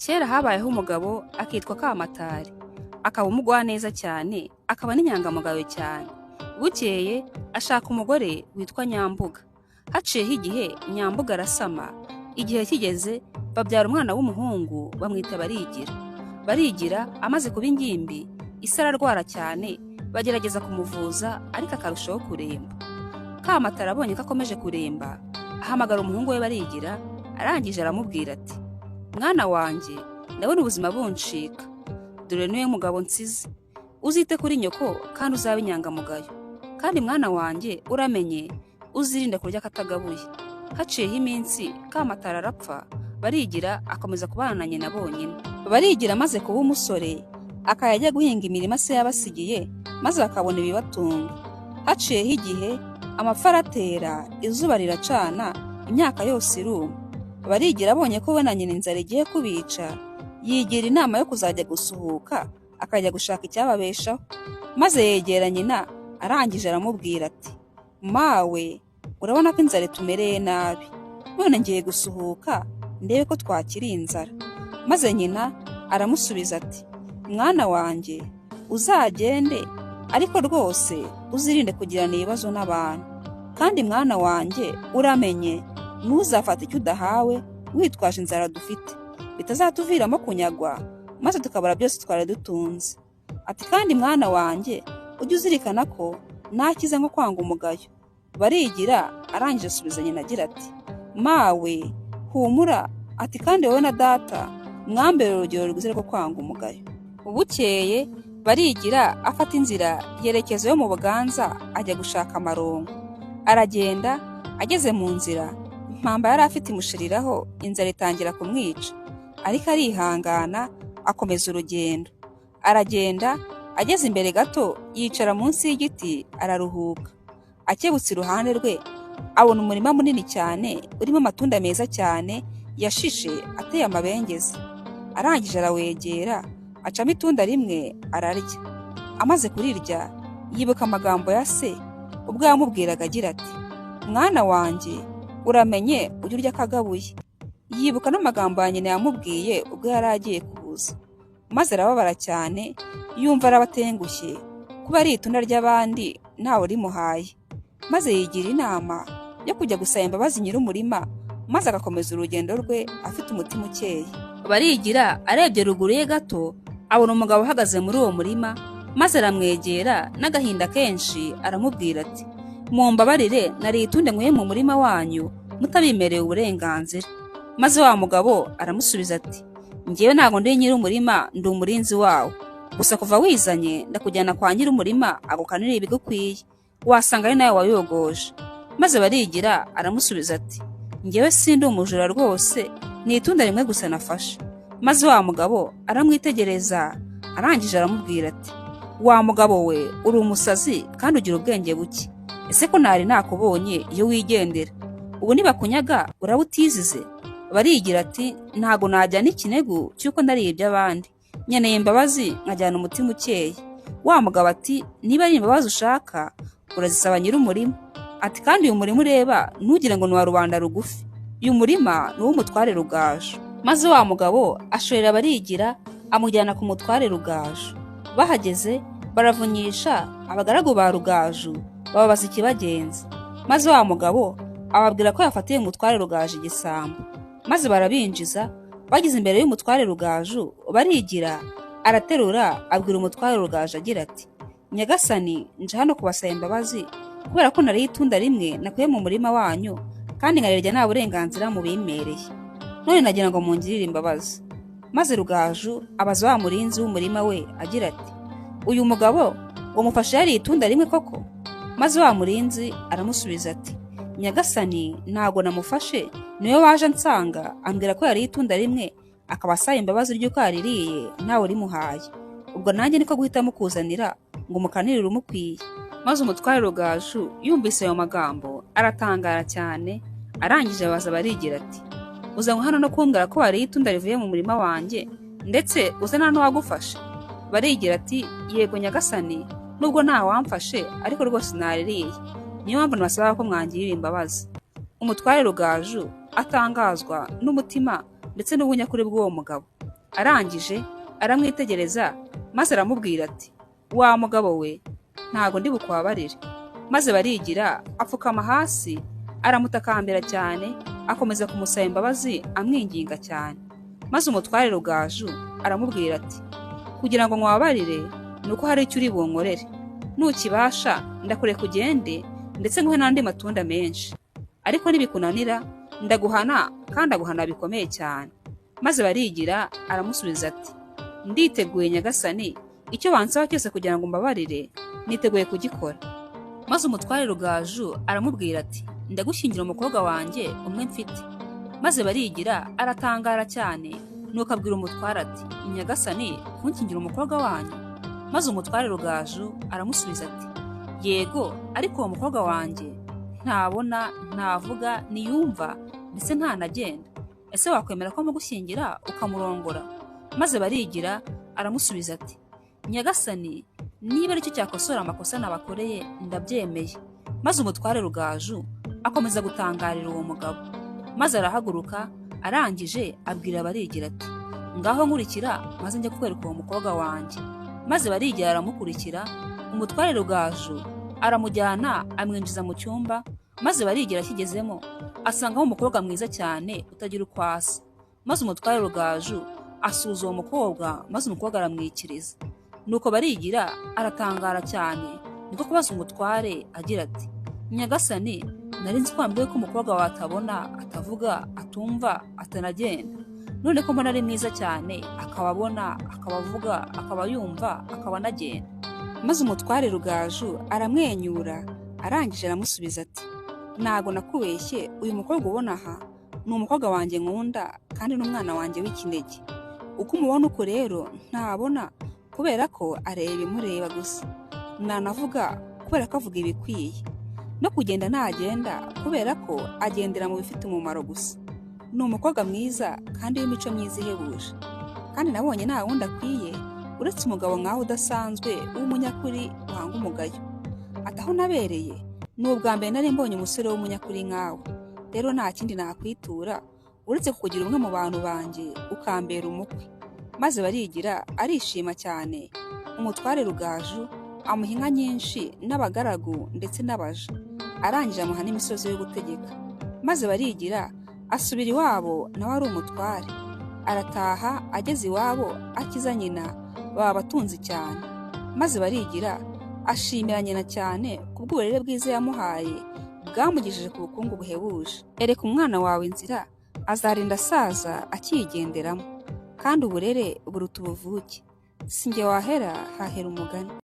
Kera habayeho umugabo akitwa Kamatari, akaba umugwaneza cyane, akaba n'inyangamugayo cyane. Bukeye ashaka umugore witwa Nyambuga. Haciyeho igihe Nyambuga arasama, igihe kigeze babyara umwana w'umuhungu bamwita Barigira. Barigira amaze kuba ingimbi, isi ararwara cyane, bagerageza kumuvuza ariko akarushaho kuremba. Kamatari abonye ko akomeje kuremba, ahamagara umuhungu we Barigira, arangije aramubwira ati: "Mwana wanjye, ndabona ubuzima buncika. Dore niwe mugabo nsize. Uzite kuri nyoko kandi uzabe inyangamugayo. Kandi mwana wanjye uramenye, uzirinde kurya akatagabuye." Haciyeho iminsi Kamatari arapfa, Barigira akomeza kubana na nyina bonyine. Barigira amaze kuba umusore, akajya guhinga imirima se yabasigiye, maze bakabona ibibatunga. Haciyeho igihe amapfa aratera, izuba riracana, imyaka yose iruma. Barigira abonye ko we na nyina inzara igiye kubica, yigira inama yo kuzajya gusuhuka, akajya gushaka icyababeshaho. Maze yegera nyina, arangije aramubwira ati: "Mawe, urabona ko inzara itumereye nabi. None ngiye gusuhuka, ndebe ko twakira inzara." Maze nyina aramusubiza ati: "Mwana wanjye, uzagende, ariko rwose uzirinde kugirana ibibazo n'abantu. Kandi mwana wanjye uramenye, ntuzafate icyo udahawe witwaje inzara dufite, bitazatuviramo kunyagwa, maze tukabura byose twari dutunze. Ati kandi mwana wanjye, ujye uzirikana ko ntakiza nko kwanga umugayo." Barigira arangije asubiza nyina agira ati: "Mawe, humura, ati kandi wowe na data mwambere urugero rwiza rwo kwanga umugayo." Bukeye Barigira afata inzira yerekeza yo mu Buganza, ajya gushaka amaronko. Aragenda, ageze mu nzira, impamba yari afite imushiriraho, inzara itangira kumwica, ariko arihangana akomeza urugendo. Aragenda, ageze imbere gato yicara munsi y'igiti araruhuka. Akebutse iruhande rwe abona umurima munini cyane urimo amatunda meza cyane yashishe ateye amabengeza. Arangije arawegera, acamo itunda rimwe ararya. Amaze kurirya yibuka amagambo ya se ubwo yamubwiraga agira ati: "Mwana wanjye, uramenye ujye urya akagabuye." Yibuka n'amagambo ya nyina yamubwiye ubwo yari agiye kuza, maze arababara cyane, yumva arabatengushye kuba ari itunda ry'abandi ntawe rimuhaye. Maze yigira inama yo kujya gusaba imbabazi nyir'umurima, maze agakomeza urugendo rwe afite umutima ukeye. Barigira arebye ruguru ye gato, abona umugabo uhagaze muri uwo murima, maze aramwegera n'agahinda kenshi aramubwira ati: "Mumbabarire, nari itunde nkwiye mu murima wanyu mutabimerewe uburenganzira." Maze wa mugabo aramusubiza ati: "Njyewe ntabwo ndi nyir'umurima, ndi umurinzi wawo. Gusa kuva wizanye ndakujyana kwa nyir'umurima agukanire ibigukwiye, wasanga ari nawe wayogoje." Maze Barigira aramusubiza ati: "Njyewe sindi umujura rwose, ni itunda rimwe gusa nafashe." Maze wa mugabo aramwitegereza, arangije aramubwira ati: "Wa mugabo we, uri umusazi kandi ugira ubwenge buke. Ese ko ntari nakubonye iyo wigendera? Ubu nibakunyaga uraba utizize?" Barigira ati: "Ntago najyana ikinegu cy'uko ndariye iby'abandi, nkeneye imbabazi nkajyana umutima ukeye." Wa mugabo ati: "Niba ari imbabazi ushaka, urazisaba nyir'umurima. Ati kandi uyu murima ureba ntugire ngo ni uwa rubanda rugufi, uyu murima ni uw'umutware Rugaju." Maze wa mugabo ashorera Barigira amujyana ku mutware Rugaju. Bahageze baravunyisha abagaragu ba Rugaju, bababaza ikibagenza. Maze wa mugabo ababwira ko yafatiye umutware Rugaju igisambo. Maze barabinjiza, bageze imbere y'umutware Rugaju, Barigira araterura abwira umutware Rugaju agira ati: "Nyagasani, nje hano kubasaba imbabazi kubera ko nariye itunda rimwe nakuye mu murima wanyu, kandi nkarirya nta burenganzira mubimereye. None nagira ngo mungirire imbabazi." Maze Rugaju abaza wa murinzi w'umurima we agira ati: "Uyu mugabo ngo mufashe yariye itunda rimwe koko?" Maze wa murinzi aramusubiza ati: "Nyagasani, ntago namufashe, niwe waje ansanga ambwira ko yariye itunda rimwe, akaba asaba imbabazi ry'uko yaririye ntawe rimuhaye. Ubwo nanjye niko guhita mukuzanira ngo mukanirire umukwiye." Maze umutware Rugaju yumvise ayo magambo aratangara cyane, arangije abaza Barigira ati: "Uzanywe hano no kumbwira ko wariye itunda rivuye mu murima wanjye, ndetse uza nta n'uwagufashe?" Barigira ati: "Yego nyagasani, nubwo nta wamfashe, ariko rwose naririye. Niyo mpamvu nabasaba ko mwangirira imbabazi." Umutware Rugaju atangazwa n'umutima ndetse n'ubunyakuri bw'uwo mugabo. arangije aramwitegereza maze aramubwira ati, wa mugabo we, ntago ndi bukwabarire. Maze barigira apfukama hasi aramutakambira cyane, akomeza kumusaba imbabazi amwinginga cyane. Maze umutware Rugaju aramubwira ati, kugira ngo nkwabarire nuko hari icyo uri bunkorere, nukibasha ndakureka ugende ndetse nguhe n'andi matunda menshi, ariko nibikunanira ndaguhana kandi aguhana bikomeye cyane. Maze barigira aramusubiza ati, nditeguye nyagasani, icyo bansaba cyose kugira ngo mbabarire niteguye kugikora. Maze umutware Rugaju aramubwira ati, ndagushyingira umukobwa wanjye umwe mfite. Maze barigira aratangara cyane, nuko abwira umutware ati, nyagasani, kunshyingira umukobwa wanyu? Maze umutware Rugaju aramusubiza ati, yego, ariko uwo mukobwa wanjye ntabona, ntavuga, niyumva ndetse ntanagenda. Ese wakwemera ko mugushyingira ukamurongora? Maze barigira aramusubiza ati, nyagasani, niba aricyo cyakosora amakosa nabakoreye ndabyemeye. Maze umutware Rugaju akomeza gutangarira uwo mugabo. Maze arahaguruka, arangije abwira barigira ati, ngaho nkurikira maze njye kukwereka uwo mukobwa wanjye. Maze barigira aramukurikira, umutware Rugaju aramujyana amwinjiza mu cyumba. Maze barigira akigezemo asangamo umukobwa mwiza cyane utagira uko asa. Maze umutware Rugaju asuhuza uwo mukobwa, maze umukobwa aramwikiriza. Nuko barigira aratangara cyane, niko kubaza umutware agira ati, nyagasani, nari nzi ko wambwiye ko umukobwa watabona, atavuga, atumva, atanagenda, none ko mbona ari mwiza cyane, akaba abona, akaba avuga, akaba yumva, akaba anagenda. Maze umutware Rugaju aramwenyura, arangije aramusubiza ati, ntago nakubeshye, uyu mukobwa ubona aha ni umukobwa wanjye nkunda kandi n'umwana wanjye w'ikinege. Uko umubona uko rero ntabona kubera ko areba ibimureba gusa, ntanavuga kubera ko avuga ibikwiye, no kugenda ntagenda kubera ko agendera mu bifite umumaro gusa. Ni umukobwa mwiza kandi w'imico myiza ihebuje, kandi nabonye nta wundi akwiye uretse umugabo nkaho udasanzwe w'umunyakuri wanga umugayo. Ati aho nabereye ni ubwa mbere nari mbonye umusore w'umunyakuri nkawe, rero nta kindi nakwitura uretse kukugira umwe mu bantu banjye ukambera umukwe. Maze barigira arishima cyane, umutware Rugaju amuha inka nyinshi n'abagaragu ndetse n'abaja, arangije amuha n'imisozi yo gutegeka. Maze barigira asubira iwabo, nawe ari umutware. Arataha, ageze iwabo akiza nyina baba batunzi cyane. Maze barigira ashimira nyina cyane kubw'uburere bwiza yamuhaye bwamugejeje ku bukungu buhebuje. Ereka umwana wawe inzira, azarinda asaza akiyigenderamo, kandi uburere buruta ubuvuke. Si njye wahera, hahera umugani.